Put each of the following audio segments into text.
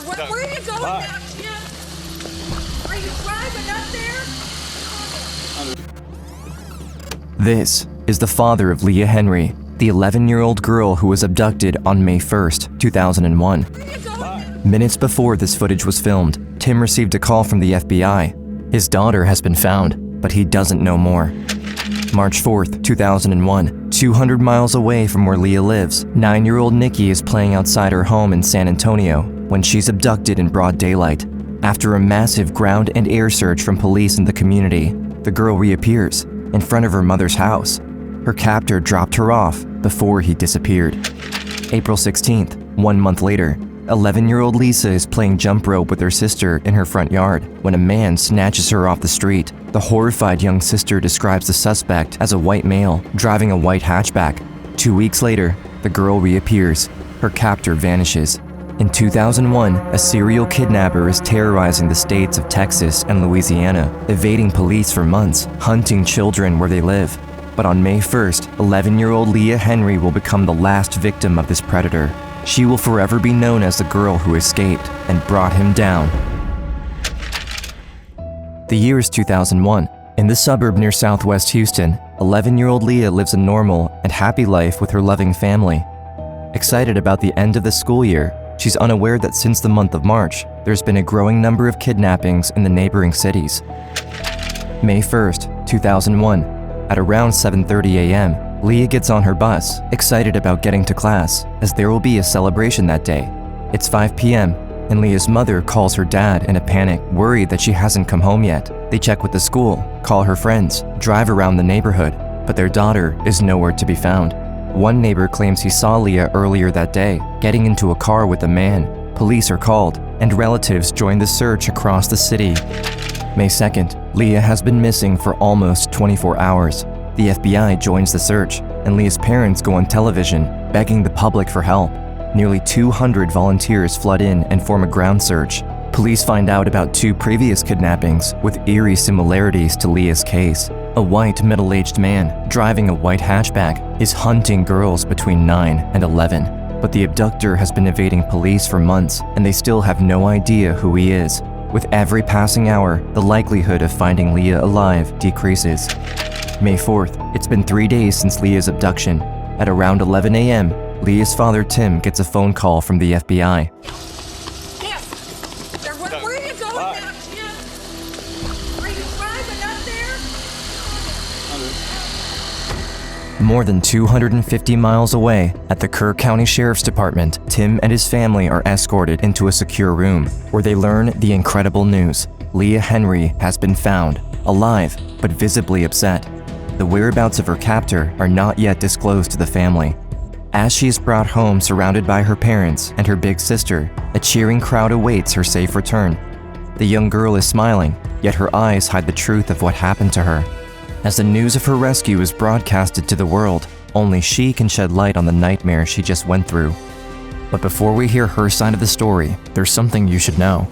Where are you going now, Tim? Are you driving up there? This is the father of Leah Henry, the 11-year-old girl who was abducted on May 1st, 2001. Minutes before this footage was filmed, Tim received a call from the FBI. His daughter has been found, but he doesn't know more. March 4th, 2001, 200 miles away from where Leah lives, 9-year-old Nikki is playing outside her home in San Antonio when she's abducted in broad daylight. After a massive ground and air search from police in the community, the girl reappears in front of her mother's house. Her captor dropped her off before he disappeared. April 16th, 1 month later, 11-year-old Lisa is playing jump rope with her sister in her front yard when a man snatches her off the street. The horrified young sister describes the suspect as a white male driving a white hatchback. 2 weeks later, the girl reappears. Her captor vanishes. In 2001, a serial kidnapper is terrorizing the states of Texas and Louisiana, evading police for months, hunting children where they live. But on May 1st, 11-year-old Leah Henry will become the last victim of this predator. She will forever be known as the girl who escaped and brought him down. The year is 2001. In the suburb near southwest Houston, 11-year-old Leah lives a normal and happy life with her loving family. Excited about the end of the school year, she's unaware that since the month of March, there's been a growing number of kidnappings in the neighboring cities. May 1st, 2001, at around 7:30 a.m., Leah gets on her bus, excited about getting to class, as there will be a celebration that day. It's 5 p.m., and Leah's mother calls her dad in a panic, worried that she hasn't come home yet. They check with the school, call her friends, drive around the neighborhood, but their daughter is nowhere to be found. One neighbor claims he saw Leah earlier that day, getting into a car with a man. Police are called, and relatives join the search across the city. May 2nd, Leah has been missing for almost 24 hours. The FBI joins the search, and Leah's parents go on television, begging the public for help. Nearly 200 volunteers flood in and form a ground search. Police find out about 2 previous kidnappings with eerie similarities to Leah's case. A white middle-aged man, driving a white hatchback, is hunting girls between 9 and 11. But the abductor has been evading police for months, and they still have no idea who he is. With every passing hour, the likelihood of finding Leah alive decreases. May 4th, it's been 3 days since Leah's abduction. At around 11 a.m., Leah's father Tim gets a phone call from the FBI. Yes. Where are you going now, Tim? Are you driving up there? More than 250 miles away, at the Kerr County Sheriff's Department, Tim and his family are escorted into a secure room, where they learn the incredible news. Leah Henry has been found, alive, but visibly upset. The whereabouts of her captor are not yet disclosed to the family. As she is brought home surrounded by her parents and her big sister, a cheering crowd awaits her safe return. The young girl is smiling, yet her eyes hide the truth of what happened to her. As the news of her rescue is broadcasted to the world, only she can shed light on the nightmare she just went through. But before we hear her side of the story, there's something you should know.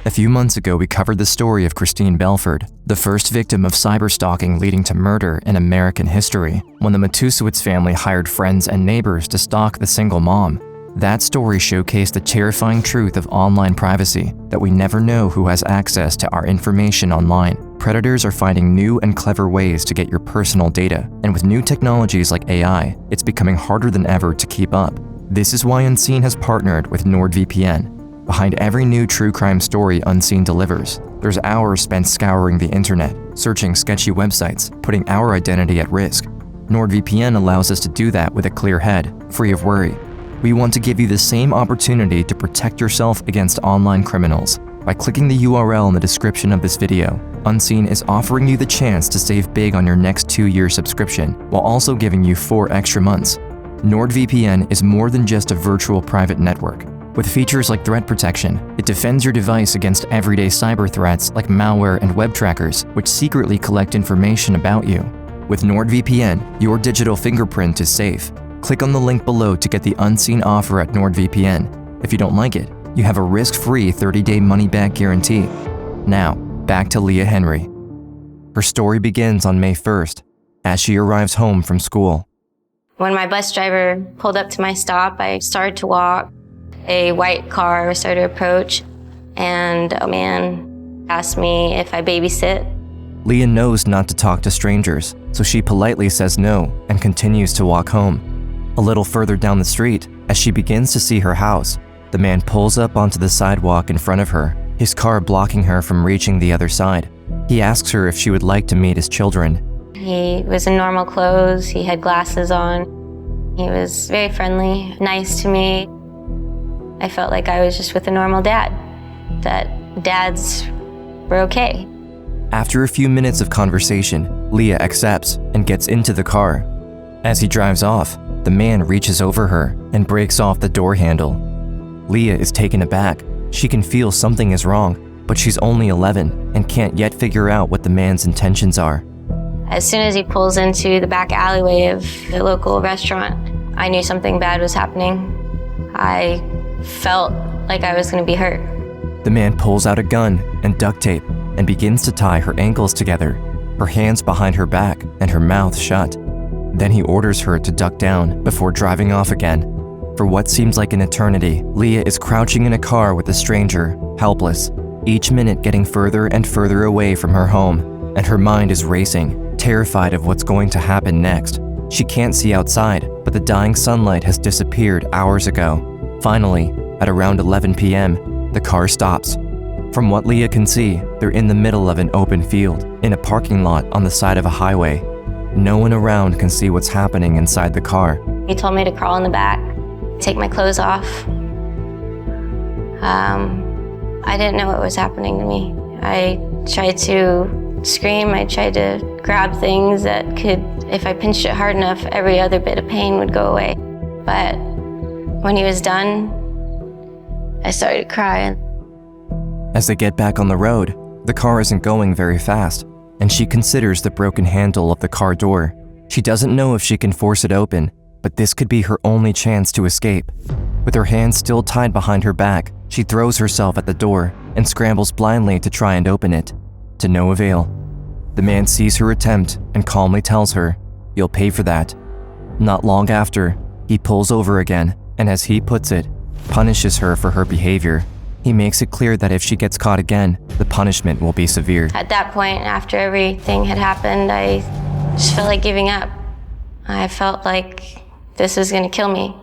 A few months ago, we covered the story of Christine Belford, the first victim of cyberstalking leading to murder in American history, when the Matusewicz family hired friends and neighbors to stalk the single mom. That story showcased the terrifying truth of online privacy, that we never know who has access to our information online. Predators are finding new and clever ways to get your personal data, and with new technologies like AI, it's becoming harder than ever to keep up. This is why Unseen has partnered with Nord VPN. Behind every new true crime story Unseen delivers, there's hours spent scouring the internet, searching sketchy websites, putting our identity at risk. NordVPN allows us to do that with a clear head, free of worry. We want to give you the same opportunity to protect yourself against online criminals. By clicking the URL in the description of this video, Unseen is offering you the chance to save big on your next 2-year subscription, while also giving you 4 extra months. NordVPN is more than just a virtual private network. With features like threat protection, it defends your device against everyday cyber threats like malware and web trackers, which secretly collect information about you. With NordVPN, your digital fingerprint is safe. Click on the link below to get the Unseen offer at NordVPN. If you don't like it, you have a risk-free 30-day money-back guarantee. Now, back to Leah Henry. Her story begins on May 1st, as she arrives home from school. When my bus driver pulled up to my stop, I started to walk. A white car started to approach, and a man asked me if I babysit. Leah knows not to talk to strangers, so she politely says no and continues to walk home. A little further down the street, as she begins to see her house, the man pulls up onto the sidewalk in front of her, his car blocking her from reaching the other side. He asks her if she would like to meet his children. He was in normal clothes, he had glasses on. He was very friendly, nice to me. I felt like I was just with a normal dad, that dads were okay. After a few minutes of conversation, Leah accepts and gets into the car. As he drives off, the man reaches over her and breaks off the door handle. Leah is taken aback. She can feel something is wrong, but she's only 11 and can't yet figure out what the man's intentions are. As soon as he pulls into the back alleyway of the local restaurant, I knew something bad was happening. I felt like I was going to be hurt. The man pulls out a gun and duct tape and begins to tie her ankles together, her hands behind her back and her mouth shut. Then he orders her to duck down before driving off again. For what seems like an eternity, Leah is crouching in a car with a stranger, helpless, each minute getting further and further away from her home, and her mind is racing, terrified of what's going to happen next. She can't see outside, but the dying sunlight has disappeared hours ago. Finally, at around 11 p.m., the car stops. From what Leah can see, they're in the middle of an open field, in a parking lot on the side of a highway. No one around can see what's happening inside the car. He told me to crawl in the back, take my clothes off. I didn't know what was happening to me. I tried to scream, I tried to grab things that could, if I pinched it hard enough, every other bit of pain would go away. But when he was done, I started crying. As they get back on the road, the car isn't going very fast, and she considers the broken handle of the car door. She doesn't know if she can force it open, but this could be her only chance to escape. With her hands still tied behind her back, she throws herself at the door and scrambles blindly to try and open it. To no avail. The man sees her attempt and calmly tells her, "You'll pay for that." Not long after, he pulls over again, and as he puts it, punishes her for her behavior. He makes it clear that if she gets caught again, the punishment will be severe. At that point, after everything had happened, I just felt like giving up. I felt like this was gonna kill me.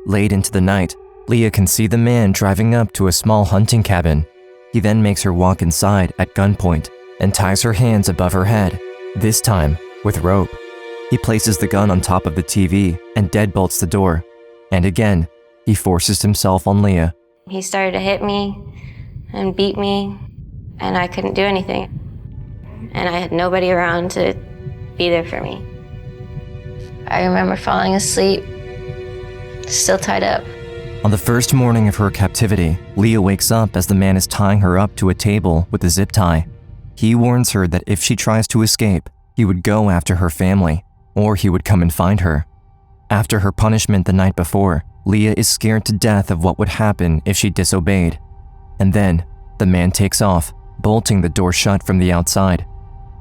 Late into the night, Leah can see the man driving up to a small hunting cabin. He then makes her walk inside at gunpoint and ties her hands above her head, this time with rope. He places the gun on top of the TV and deadbolts the door. And again, he forces himself on Leah. He started to hit me and beat me, and I couldn't do anything. And I had nobody around to be there for me. I remember falling asleep, still tied up. On the first morning of her captivity, Leah wakes up as the man is tying her up to a table with a zip tie. He warns her that if she tries to escape, he would go after her family, or he would come and find her. After her punishment the night before, Leah is scared to death of what would happen if she disobeyed. And then, the man takes off, bolting the door shut from the outside.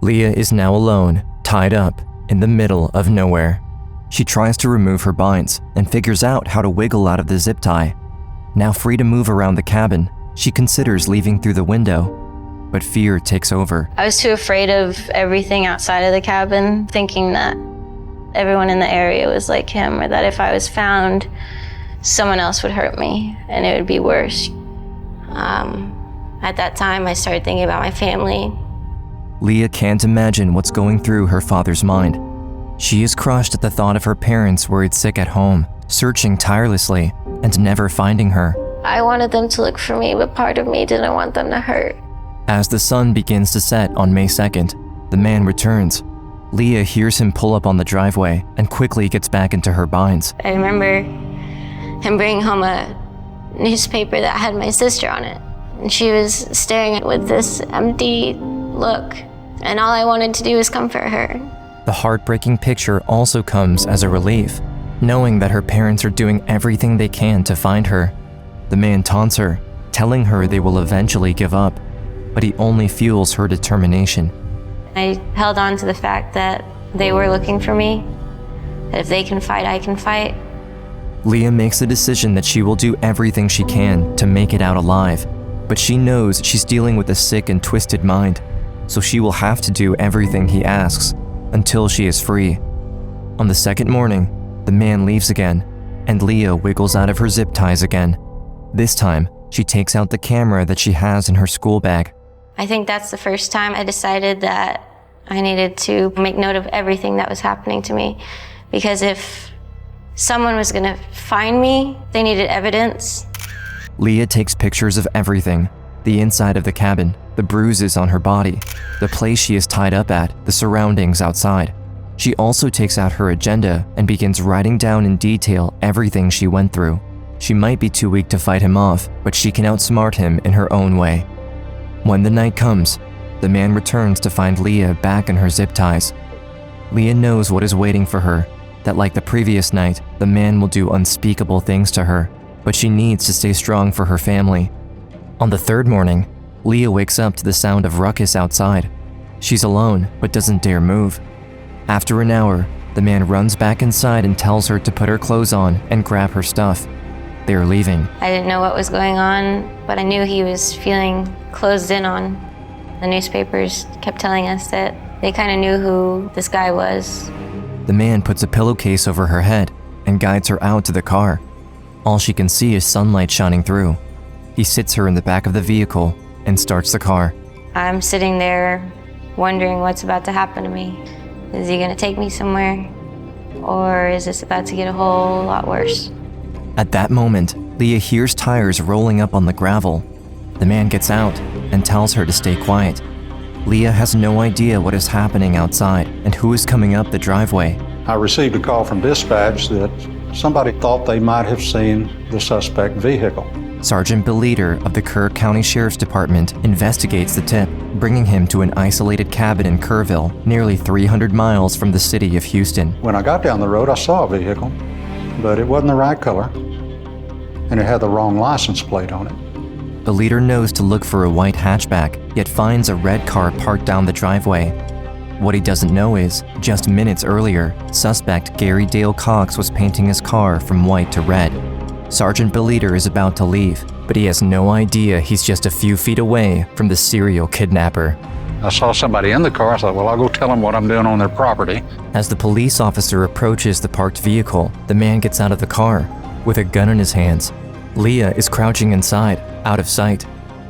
Leah is now alone, tied up, in the middle of nowhere. She tries to remove her binds and figures out how to wiggle out of the zip tie. Now free to move around the cabin, she considers leaving through the window, but fear takes over. I was too afraid of everything outside of the cabin, thinking that everyone in the area was like him, or that if I was found, someone else would hurt me and it would be worse. At that time, I started thinking about my family. Leah can't imagine what's going through her father's mind. She is crushed at the thought of her parents worried sick at home, searching tirelessly and never finding her. I wanted them to look for me, but part of me didn't want them to hurt. As the sun begins to set on May 2nd, the man returns. Leah hears him pull up on the driveway and quickly gets back into her binds. I remember him bringing home a newspaper that had my sister on it. And she was staring at it with this empty look. And all I wanted to do was comfort her. The heartbreaking picture also comes as a relief, knowing that her parents are doing everything they can to find her. The man taunts her, telling her they will eventually give up, but he only fuels her determination. I held on to the fact that they were looking for me, that if they can fight, I can fight. Leah makes the decision that she will do everything she can to make it out alive, but she knows she's dealing with a sick and twisted mind, so she will have to do everything he asks until she is free. On the second morning, the man leaves again, and Leah wiggles out of her zip ties again. This time, she takes out the camera that she has in her school bag. I think that's the first time I decided that I needed to make note of everything that was happening to me, because if someone was gonna find me, they needed evidence. Leah takes pictures of everything: the inside of the cabin, the bruises on her body, the place she is tied up at, the surroundings outside. She also takes out her agenda and begins writing down in detail everything she went through. She might be too weak to fight him off, but she can outsmart him in her own way. When the night comes, the man returns to find Leah back in her zip ties. Leah knows what is waiting for her, that like the previous night, the man will do unspeakable things to her, but she needs to stay strong for her family. On the third morning, Leah wakes up to the sound of ruckus outside. She's alone, but doesn't dare move. After an hour, the man runs back inside and tells her to put her clothes on and grab her stuff. They are leaving. I didn't know what was going on, but I knew he was feeling closed in on. The newspapers kept telling us that they kind of knew who this guy was. The man puts a pillowcase over her head and guides her out to the car. All she can see is sunlight shining through. He sits her in the back of the vehicle and starts the car. I'm sitting there wondering what's about to happen to me. Is he gonna take me somewhere? Or is this about to get a whole lot worse? At that moment, Leah hears tires rolling up on the gravel. The man gets out and tells her to stay quiet. Leah has no idea what is happening outside and who is coming up the driveway. I received a call from dispatch that somebody thought they might have seen the suspect vehicle. Sergeant Beleder of the Kerr County Sheriff's Department investigates the tip, bringing him to an isolated cabin in Kerrville, nearly 300 miles from the city of Houston. When I got down the road, I saw a vehicle, but it wasn't the right color, and it had the wrong license plate on it. Beleder knows to look for a white hatchback, yet finds a red car parked down the driveway. What he doesn't know is, just minutes earlier, suspect Gary Dale Cox was painting his car from white to red. Sergeant Beleder is about to leave, but he has no idea he's just a few feet away from the serial kidnapper. I saw somebody in the car. I thought, well, I'll go tell them what I'm doing on their property. As the police officer approaches the parked vehicle, the man gets out of the car with a gun in his hands. Leah is crouching inside, out of sight.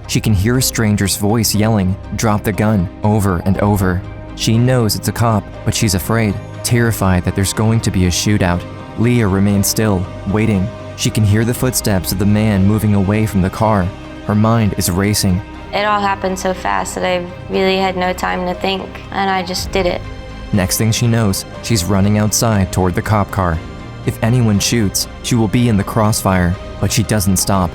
She can hear a stranger's voice yelling, "Drop the gun," over and over. She knows it's a cop, but she's afraid, terrified that there's going to be a shootout. Leah remains still, waiting. She can hear the footsteps of the man moving away from the car. Her mind is racing. It all happened so fast that I really had no time to think, and I just did it. Next thing she knows, she's running outside toward the cop car. If anyone shoots, she will be in the crossfire, but she doesn't stop.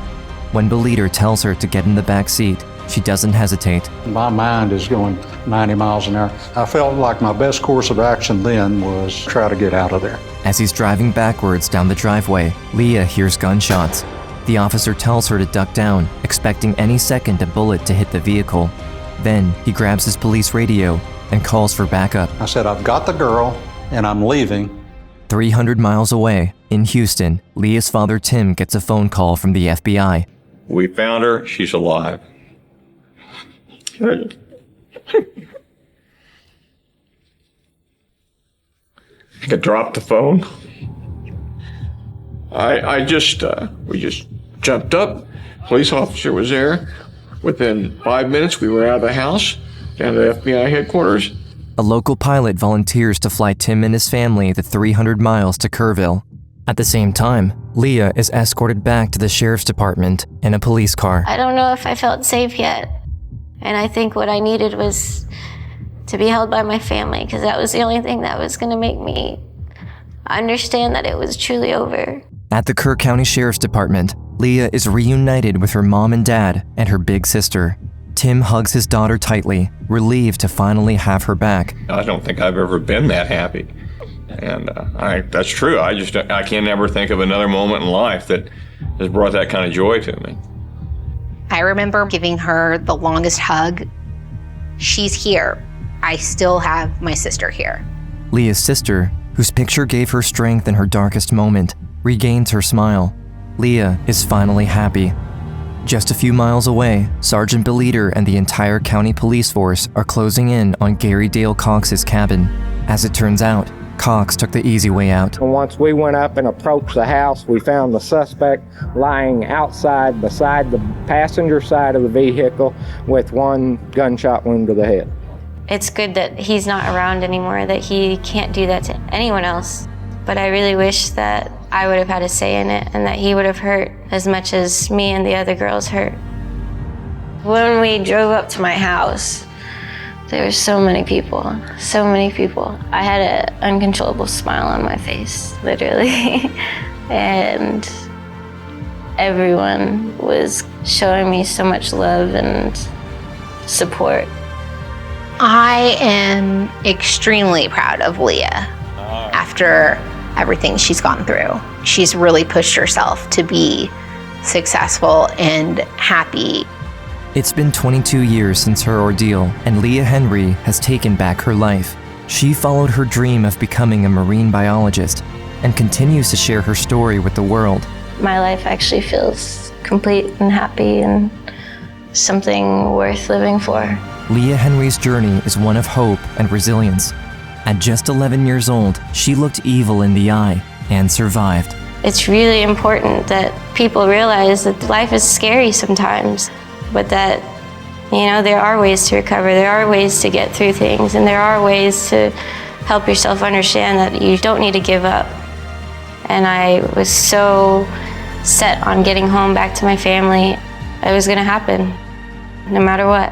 When Beleder tells her to get in the back seat, she doesn't hesitate. My mind is going 90 miles an hour. I felt like my best course of action then was try to get out of there. As he's driving backwards down the driveway, Leah hears gunshots. The officer tells her to duck down, expecting any second a bullet to hit the vehicle. Then he grabs his police radio and calls for backup. I said, I've got the girl and I'm leaving. 300 miles away, in Houston, Leah's father Tim gets a phone call from the FBI. We found her. She's alive. I dropped the phone. We just jumped up. Police officer was there. Within 5 minutes, we were out of the house, down to the FBI headquarters. A local pilot volunteers to fly Tim and his family the 300 miles to Kerrville. At the same time, Leah is escorted back to the sheriff's department in a police car. I don't know if I felt safe yet. And I think what I needed was to be held by my family, because that was the only thing that was going to make me understand that it was truly over. At the Kerr County Sheriff's Department, Leah is reunited with her mom and dad and her big sister. Tim hugs his daughter tightly, relieved to finally have her back. I don't think I've ever been that happy. And that's true. I can't ever think of another moment in life that has brought that kind of joy to me. I remember giving her the longest hug. She's here. I still have my sister here. Leah's sister, whose picture gave her strength in her darkest moment, regains her smile. Leah is finally happy. Just a few miles away, Sergeant Beliter and the entire county police force are closing in on Gary Dale Cox's cabin. As it turns out, Cox took the easy way out. And once we went up and approached the house, we found the suspect lying outside beside the passenger side of the vehicle with one gunshot wound to the head. It's good that he's not around anymore, that he can't do that to anyone else. But I really wish that I would have had a say in it and that he would have hurt as much as me and the other girls hurt. When we drove up to my house, there were so many people, so many people. I had an uncontrollable smile on my face, literally. And everyone was showing me so much love and support. I am extremely proud of Leah after everything she's gone through. She's really pushed herself to be successful and happy. It's been 22 years since her ordeal, and Leah Henry has taken back her life. She followed her dream of becoming a marine biologist and continues to share her story with the world. My life actually feels complete and happy and something worth living for. Leah Henry's journey is one of hope and resilience. At just 11 years old, she looked evil in the eye and survived. It's really important that people realize that life is scary sometimes, but that, you know, there are ways to recover, there are ways to get through things, and there are ways to help yourself understand that you don't need to give up. And I was so set on getting home back to my family. It was gonna happen, no matter what.